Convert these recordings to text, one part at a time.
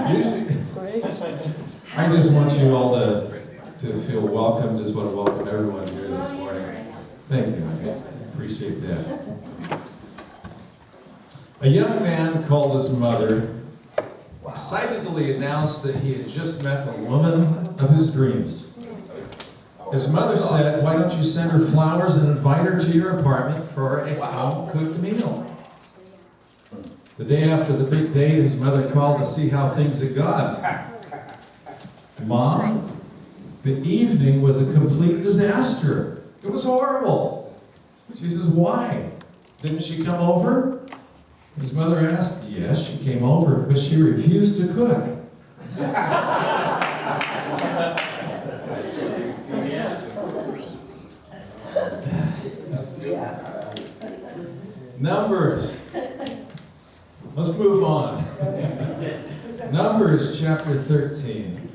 I just want you all to feel welcome. Just want to welcome everyone here this morning. Thank you. I appreciate that. A young man called his mother, excitedly announced that he had just met the woman of his dreams. His mother said, "Why don't you send her flowers and invite her to your apartment for a home-cooked meal?" The day after the big date, his mother called to see how things had gone. "Mom, the evening was a complete disaster. It was horrible." She says, "Why? Didn't she come over?" His mother asked. "Yes, she came over, but she refused to cook." Numbers. Let's move on. Numbers chapter 13.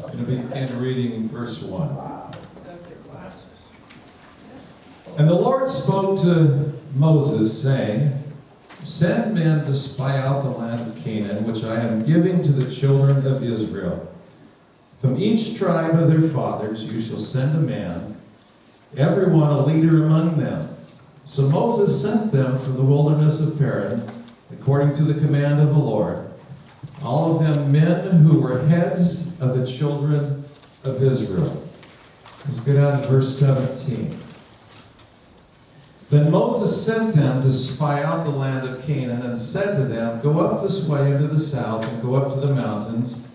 I'm going to begin reading verse 1. And the Lord spoke to Moses, saying, "Send men to spy out the land of Canaan, which I am giving to the children of Israel. From each tribe of their fathers you shall send a man, every one a leader among them." So Moses sent them from the wilderness of Paran, according to the command of the Lord, all of them men who were heads of the children of Israel. Let's get out of verse 17. Then Moses sent them to spy out the land of Canaan, and said to them, "Go up this way into the south, and go up to the mountains,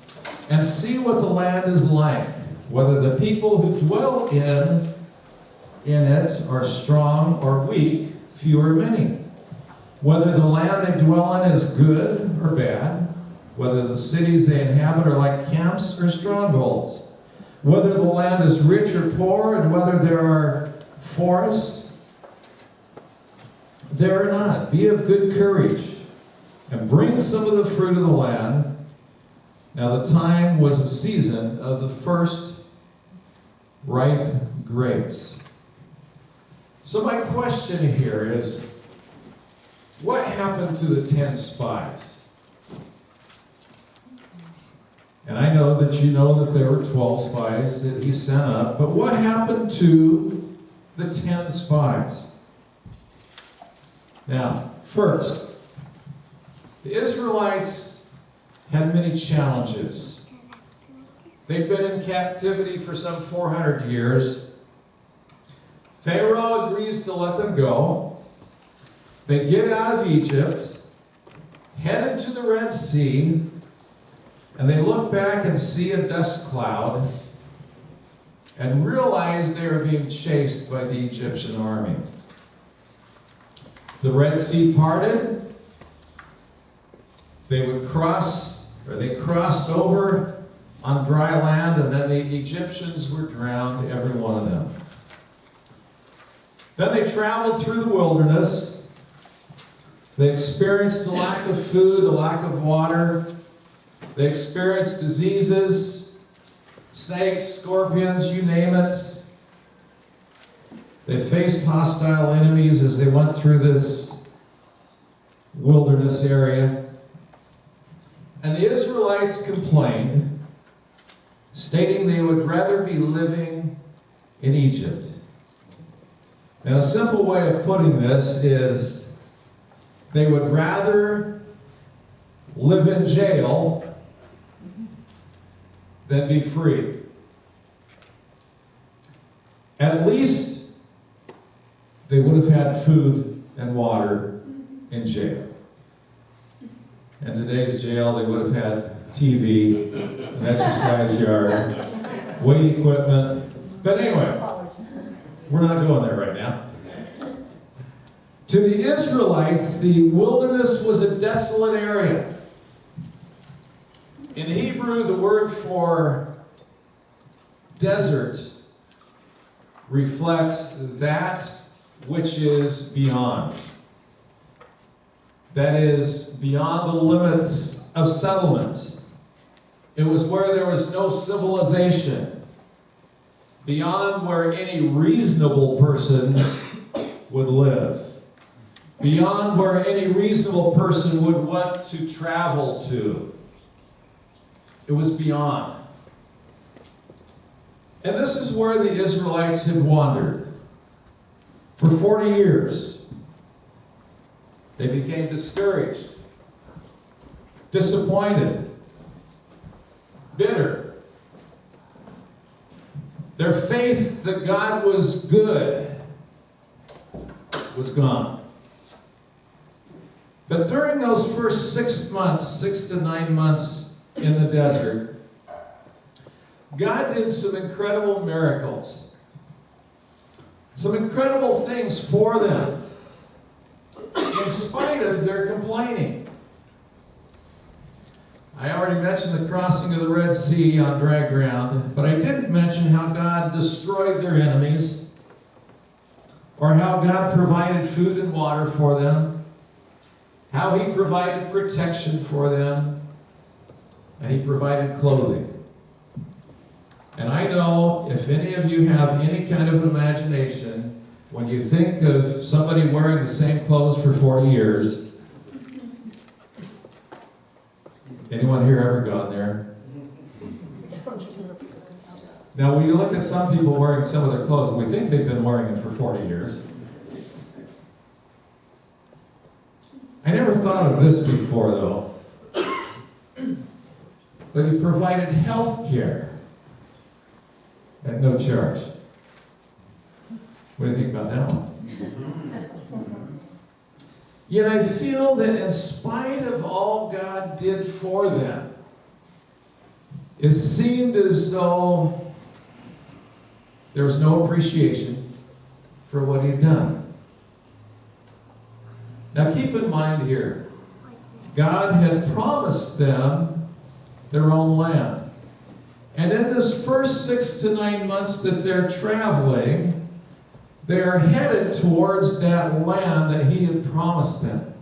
and see what the land is like, whether the people who dwell in it are strong or weak, few or many, whether the land they dwell in is good or bad, whether the cities they inhabit are like camps or strongholds, whether the land is rich or poor, and whether there are forests there or not. Be of good courage, and bring some of the fruit of the land." Now the time was the season of the first ripe grapes. So my question here is, what happened to the 10 spies? And I know that you know that there were 12 spies that he sent up, but what happened to the 10 spies? Now, first, the Israelites had many challenges. They've been in captivity for some 400 years. Pharaoh agrees to let them go. They get out of Egypt, head into the Red Sea, and they look back and see a dust cloud and realize they are being chased by the Egyptian army. The Red Sea parted. They crossed over on dry land, and then the Egyptians were drowned, every one of them. Then they traveled through the wilderness. They experienced a lack of food, a lack of water. They experienced diseases, snakes, scorpions, you name it. They faced hostile enemies as they went through this wilderness area. And the Israelites complained, stating they would rather be living in Egypt. Now, a simple way of putting this is they would rather live in jail than be free. At least they would have had food and water in jail. In today's jail, they would have had TV, an exercise yard, weight equipment. But anyway, we're not going there right now. To the Israelites, the wilderness was a desolate area. In Hebrew, the word for desert reflects that which is beyond. That is, beyond the limits of settlement. It was where there was no civilization. Beyond where any reasonable person would live. Beyond where any reasonable person would want to travel to. It was beyond. And this is where the Israelites had wandered for 40 years. They became discouraged, disappointed, bitter. Their faith that God was good was gone. But during those first 6 months, 6 to 9 months in the desert, God did some incredible miracles. Some incredible things for them, in spite of their complaining. I already mentioned the crossing of the Red Sea on dry ground, but I didn't mention how God destroyed their enemies, or how God provided food and water for them, how He provided protection for them, and He provided clothing. And I know if any of you have any kind of an imagination, when you think of somebody wearing the same clothes for 40 years, anyone here ever gone there? Now, when you look at some people wearing some of their clothes, we think they've been wearing it for 40 years. I never thought of this before, though. But He provided health care at no charge. What do you think about that one? Yet I feel that in spite of all God did for them, it seemed as though there was no appreciation for what He'd done. Now keep in mind here, God had promised them their own land. And in this first 6 to 9 months that they're traveling, they are headed towards that land that He had promised them.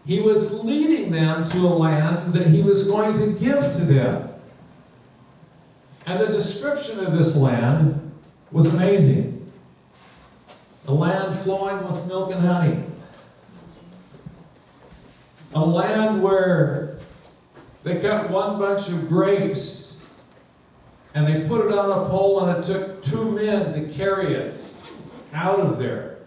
He was leading them to a land that He was going to give to them. And the description of this land was amazing. A land flowing with milk and honey. A land where they cut one bunch of grapes and they put it on a pole, and it took 2 men to carry it out of there.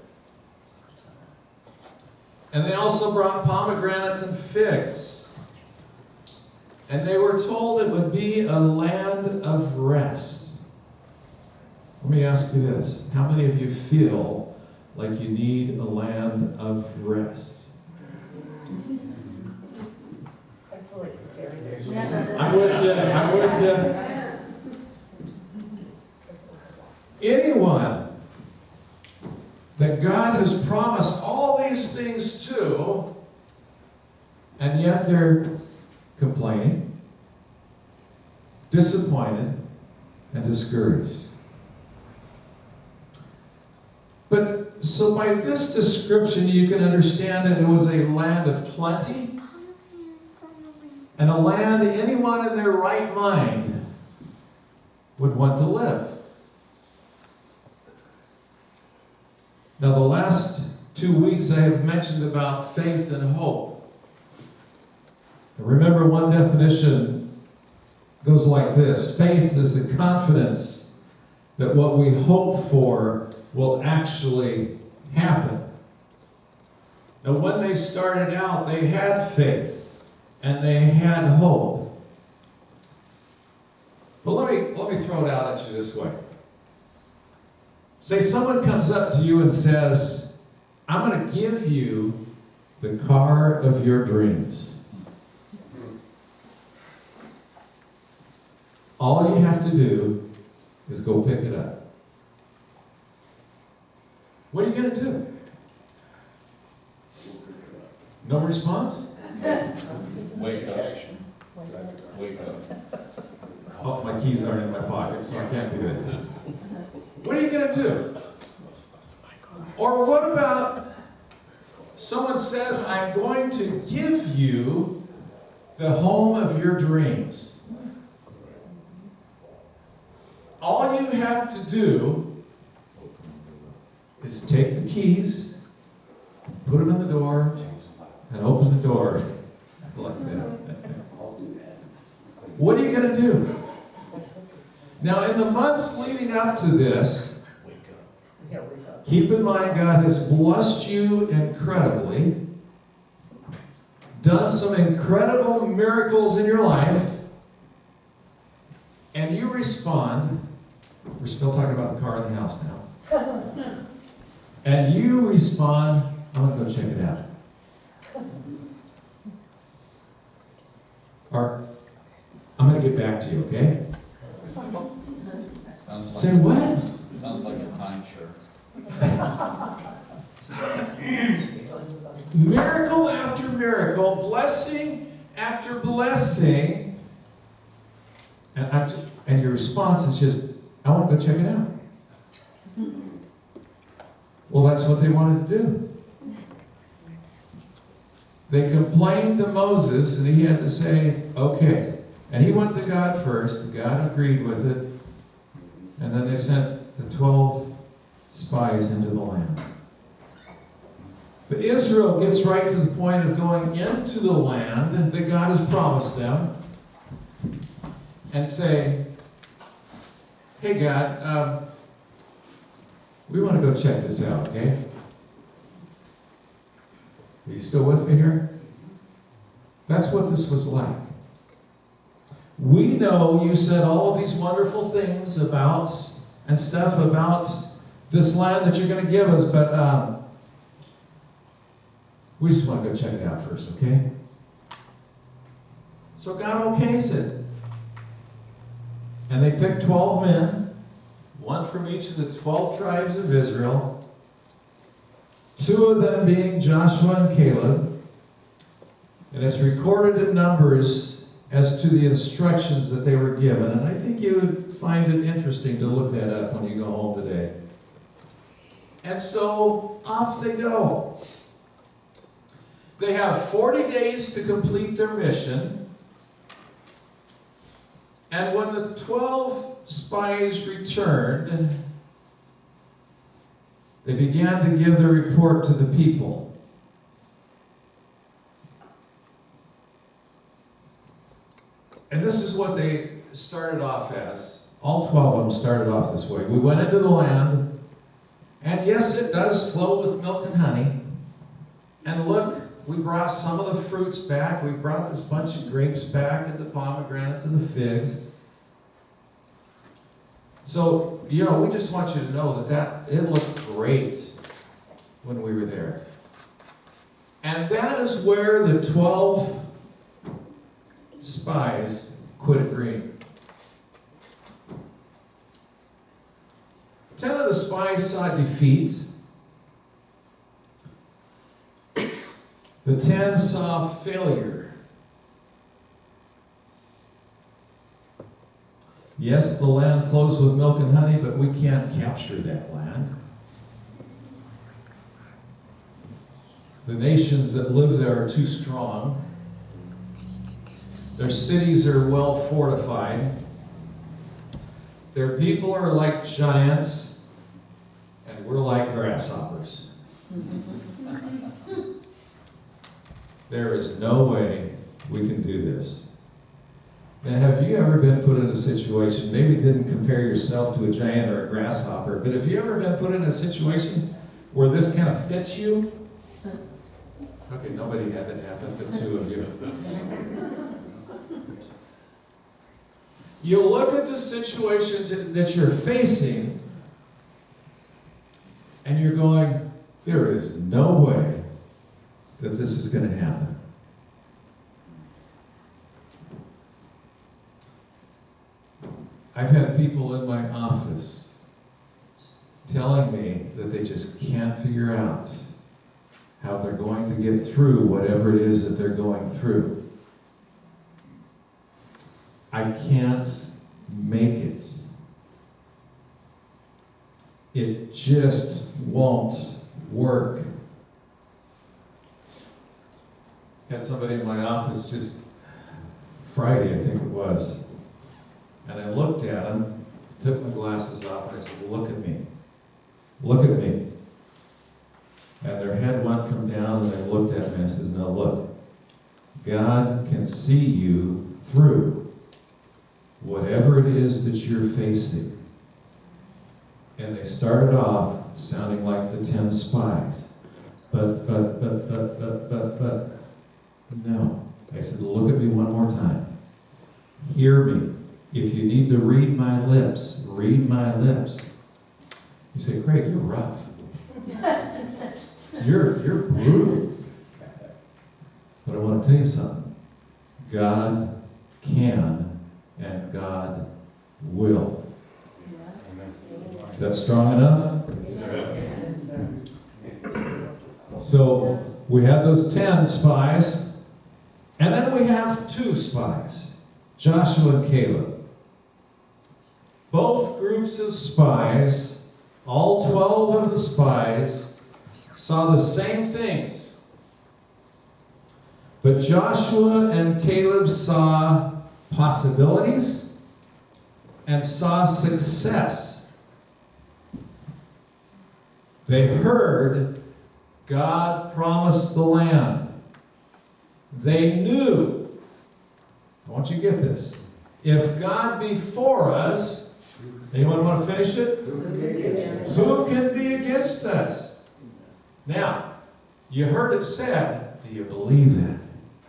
And they also brought pomegranates and figs. And they were told it would be a land of rest. Let me ask you this. How many of you feel like you need a land of rest? I'm with you. I'm with you. Anyone that God has promised all these things to, and yet they're complaining, disappointed, and discouraged. But so by this description, you can understand that it was a land of plenty, and a land anyone in their right mind would want to live. Now, the last 2 weeks I have mentioned about faith and hope. And remember, one definition goes like this. Faith is the confidence that what we hope for will actually happen. Now, when they started out, they had faith. And they had hope. But let me throw it out at you this way. Say someone comes up to you and says, I'm going to give you the car of your dreams. All you have to do is go pick it up. What are you going to do? No response? Wake up. Wake up. Oh, my keys aren't in my pocket, so I can't do that. What are you going to do? Or what about someone says, I'm going to give you the home of your dreams. All you have to do is take the keys, put them in the door, and open the door like that. What are you going to do? Now, in the months leading up to this, keep in mind God has blessed you incredibly, done some incredible miracles in your life, and you respond. We're still talking about the car and the house now. And you respond, I'm going to go check it out. Or, I'm going to get back to you, okay? Say what? Sounds like a timeshare. Miracle after miracle, blessing after blessing, and your response is just, I want to go check it out. Well, that's what they wanted to do. They complained to Moses, and he had to say, okay. And he went to God first, and God agreed with it. And then they sent the 12 spies into the land. But Israel gets right to the point of going into the land that God has promised them and say, hey God, we want to go check this out, okay? Are you still with me here? That's what this was like. We know you said all of these wonderful things about and stuff about this land that you're going to give us, but we just want to go check it out first, okay? So God okays it. And they picked 12 men, one from each of the 12 tribes of Israel, 2 of them being Joshua and Caleb. And it's recorded in Numbers as to the instructions that they were given. And I think you would find it interesting to look that up when you go home today. And so off they go. They have 40 days to complete their mission. And when the 12 spies returned, they began to give their report to the people. And this is what they started off as. All 12 of them started off this way. We went into the land, and yes, it does flow with milk and honey. And look, we brought some of the fruits back. We brought this bunch of grapes back, and the pomegranates and the figs. So, we just want you to know that it looked great when we were there. And that is where the 12 spies quit agreeing. 10 of the spies saw defeat. The 10 saw failure. Yes, the land flows with milk and honey, but we can't capture that land. The nations that live there are too strong. Their cities are well fortified. Their people are like giants, and we're like grasshoppers. There is no way we can do this. Now, have you ever been put in a situation, maybe didn't compare yourself to a giant or a grasshopper, but have you ever been put in a situation where this kind of fits you? Okay, nobody had that happen, but 2 of you. You look at the situation that you're facing, and you're going, there is no way that this is going to happen. I've had people in my office telling me that they just can't figure out how they're going to get through whatever it is that they're going through. I can't make it. It just won't work. Had somebody in my office just Friday, I think it was, and I looked at him, took my glasses off, and I said, look at me. Look at me. And their head went from down, and they looked at me, and I said, now look, God can see you through whatever it is that you're facing. And they started off sounding like the 10 spies. But, no. I said, look at me one more time. Hear me. If you need to read my lips, read my lips. You say, Craig, you're rough. You're brutal. But I want to tell you something. God can and God will. Is that strong enough? Yes, sir. So we had those 10 spies, and then we have 2 spies, Joshua and Caleb. Both groups of spies, all 12 of the spies, saw the same things. But Joshua and Caleb saw possibilities and saw success. They heard God promised the land. They knew, I want you to get this, if God be for us, anyone want to finish it? Who can be against us? Now, you heard it said, do you believe that?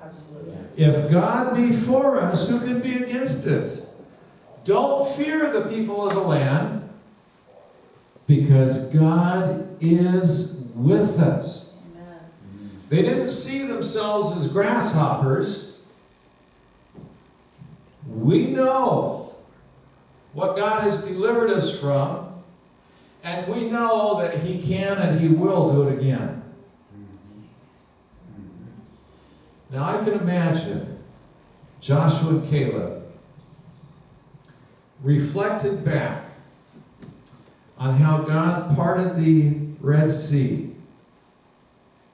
Absolutely. If God be for us, who can be against us? Don't fear the people of the land, because God is with us. Amen. They didn't see themselves as grasshoppers. We know what God has delivered us from, and we know that He can and He will do it again. Now I can imagine Joshua and Caleb reflected back on how God parted the Red Sea.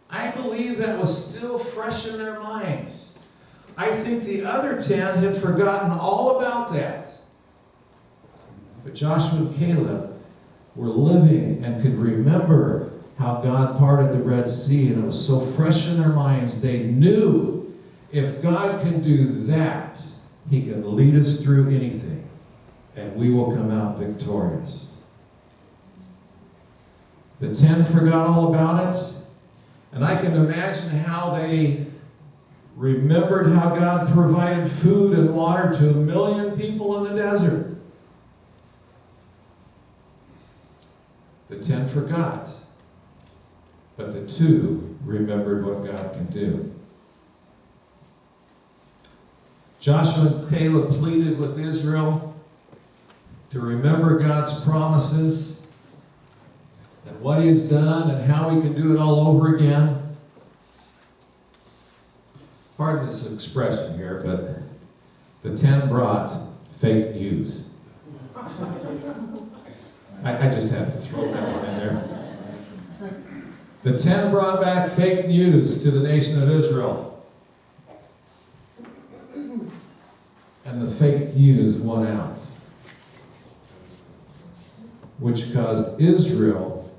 I believe that was still fresh in their minds. I think the other 10 had forgotten all about that. But Joshua and Caleb were living and could remember how God parted the Red Sea, and it was so fresh in their minds. They knew if God can do that, He can lead us through anything, and we will come out victorious. The 10 forgot all about it, and I can imagine how they remembered how God provided food and water to 1 million people in the desert. The 10 forgot, but the 2 remembered what God can do. Joshua and Caleb pleaded with Israel to remember God's promises and what He has done and how He can do it all over again. Pardon this expression here, but the 10 brought fake news. I just had to throw that one in there. The 10 brought back fake news to the nation of Israel. And the fake news won out, which caused Israel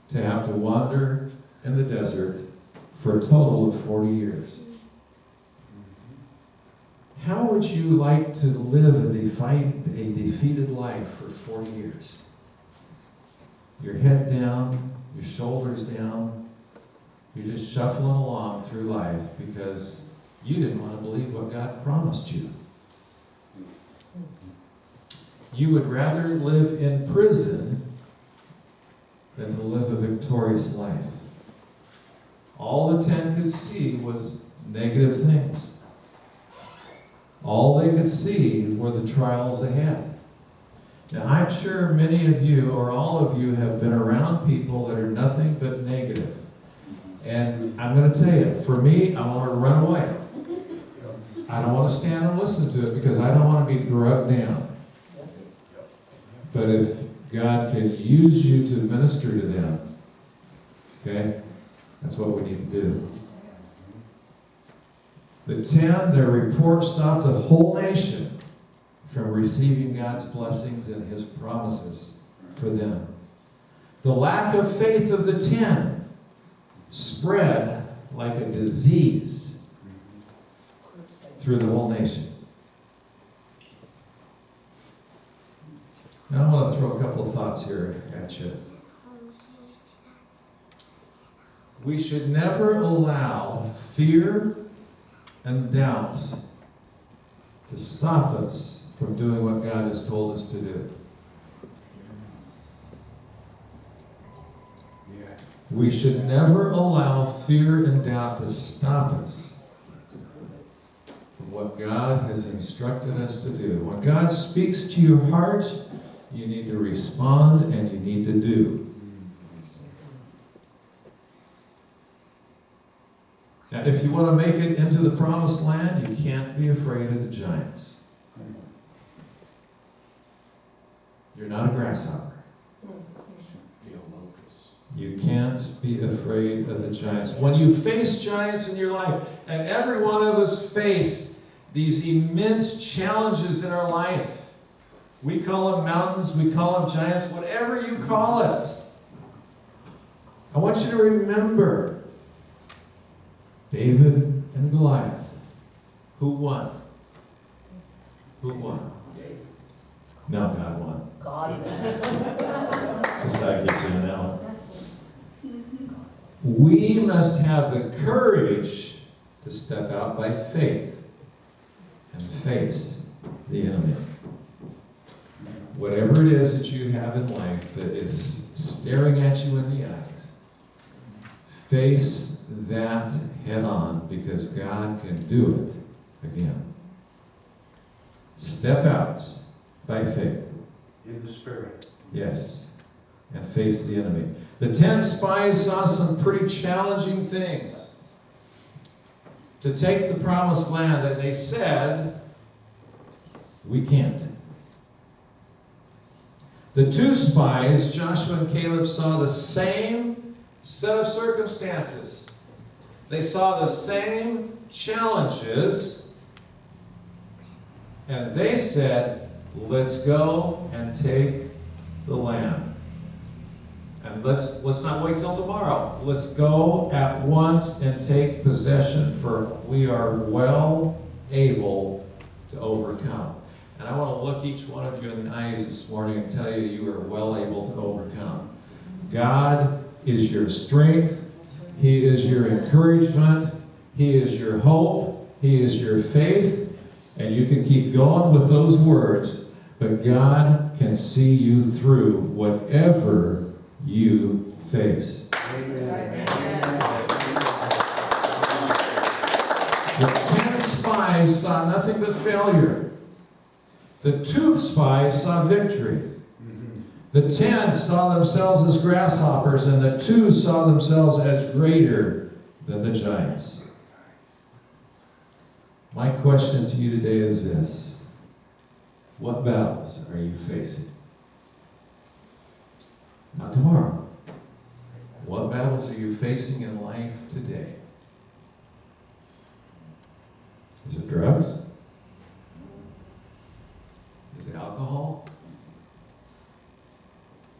to have to wander in the desert for a total of 40 years. How would you like to live a defeated life for 40 years? Your head down, your shoulders down, you're just shuffling along through life because you didn't want to believe what God promised you. You would rather live in prison than to live a victorious life. All the 10 could see was negative things. All they could see were the trials ahead. Now, I'm sure many of you, or all of you, have been around people that are nothing but negative. And I'm going to tell you, for me, I want to run away. I don't want to stand and listen to it because I don't want to be drugged down. But if God could use you to minister to them, okay, that's what we need to do. The 10, their report stopped a whole nation from receiving God's blessings and His promises for them. The lack of faith of the 10 spread like a disease through the whole nation. throw a couple of thoughts here at you. We should never allow fear and doubt to stop us from doing what God has told us to do. We should never allow fear and doubt to stop us from what God has instructed us to do. When God speaks to your heart, you need to respond and you need to do. Now, if you want to make it into the promised land, you can't be afraid of the giants. You're not a grasshopper. Be a locust. You can't be afraid of the giants. When you face giants in your life, and every one of us face these immense challenges in our life. We call them mountains, we call them giants, whatever you call it. I want you to remember David and Goliath. Who won? Who won? No, God won. God. Just like you know. We must have the courage to step out by faith and face the enemy. Whatever it is that you have in life that is staring at you in the eyes, face that head on, because God can do it again. Step out by faith. In the Spirit. Yes. And face the enemy. The 10 spies saw some pretty challenging things to take the promised land, and they said, we can't. The 2 spies, Joshua and Caleb, saw the same set of circumstances. They saw the same challenges, and they said, let's go and take the land. And let's not wait till tomorrow. Let's go at once and take possession, for we are well able to overcome. And I want to look each one of you in the eyes this morning and tell you, you are well able to overcome. God is your strength. He is your encouragement. He is your hope. He is your faith. And you can keep going with those words, but God can see you through whatever you face. Amen. The 10 spies saw nothing but failure. The 2 spies saw victory. The 10 saw themselves as grasshoppers, and the 2 saw themselves as greater than the giants. My question to you today is this: what battles are you facing? Not tomorrow. What battles are you facing in life today? Is it drugs? Is it alcohol?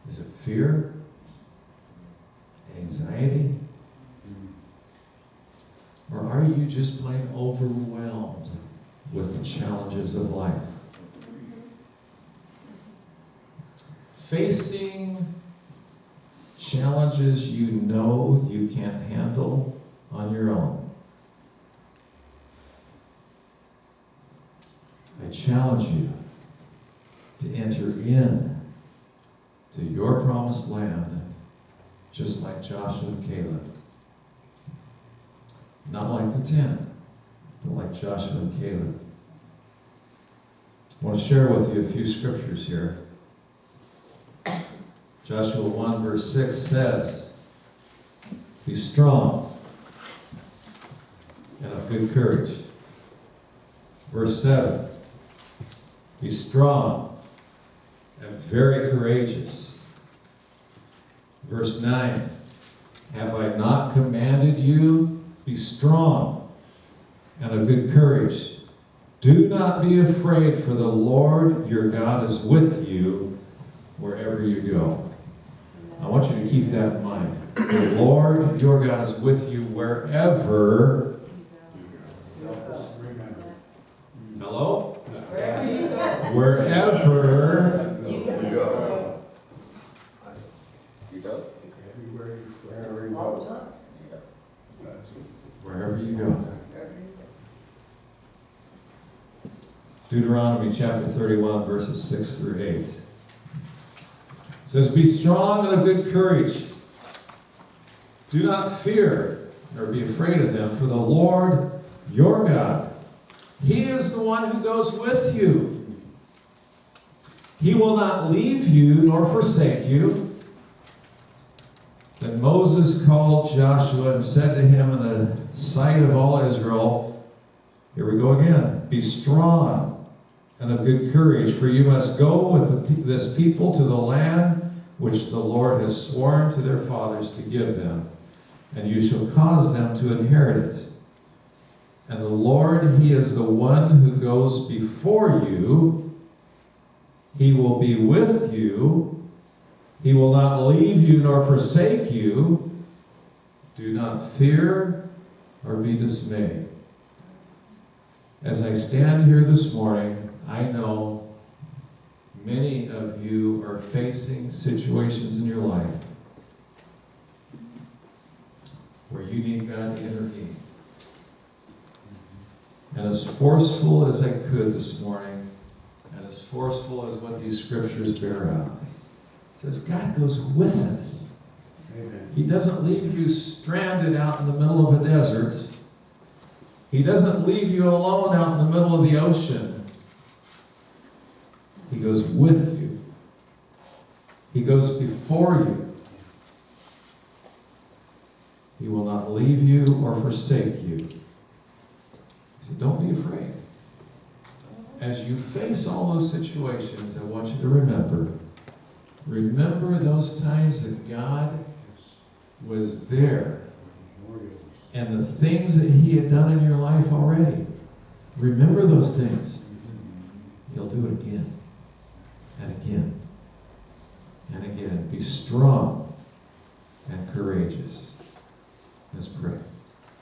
Is it fear? Anxiety? Or are you just plain overwhelmed with the challenges of life? Facing challenges you know you can't handle on your own. I challenge you to enter in to your promised land just like Joshua and Caleb. Not like the 10, but like Joshua and Caleb. I want to share with you a few scriptures here. Joshua 1 verse 6 says, be strong and of good courage. Verse 7, be strong and very courageous. Verse 9, have I not commanded you? Be strong and of good courage. Do not be afraid, for the Lord your God is with you wherever you go. I want you to keep that in mind. The Lord your God is with you wherever. Hello? Wherever you go. Wherever You go. Deuteronomy chapter 31, verses 6 through 8. It says, "Be strong and of good courage. Do not fear or be afraid of them, for the Lord your God, He is the one who goes with you. He will not leave you nor forsake you." Then Moses called Joshua and said to him in the sight of all Israel, here we go again, "Be strong and of good courage, for you must go with this people to the land which the Lord has sworn to their fathers to give them, and you shall cause them to inherit it. And the Lord, He is the one who goes before you. He will be with you. He will not leave you nor forsake you. Do not fear or be dismayed." As I stand here this morning, I know many of you are facing situations in your life where you need God to intervene. And as forceful as I could this morning, and as forceful as what these scriptures bear out, it says God goes with us. Amen. He doesn't leave you stranded out in the middle of a desert. He doesn't leave you alone out in the middle of the ocean. He goes with you. He goes before you. He will not leave you or forsake you. So don't be afraid. As you face all those situations, I want you to remember those times that God was there and the things that He had done in your life already. Remember those things. He'll do it again and again and again. Be strong and courageous. Let's pray.